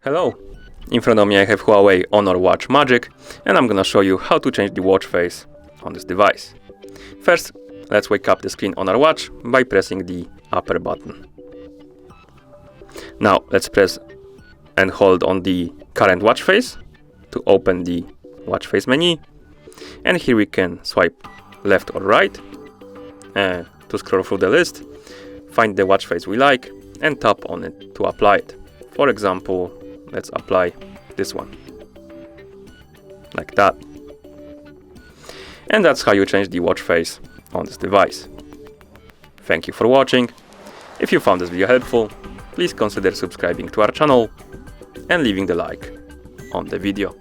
Hello! In front of me I have Huawei Honor Watch Magic and I'm gonna show you how to change the watch face on this device. First, let's wake up the screen on our watch by pressing the upper button. Now let's press and hold on the current watch face to open the watch face menu, and here we can swipe left or right to scroll through the list, find the watch face we like and tap on it to apply it. For example, let's apply this one, like that. And that's how you change the watch face on this device. Thank you for watching. If you found this video helpful, please consider subscribing to our channel and leaving the like on the video.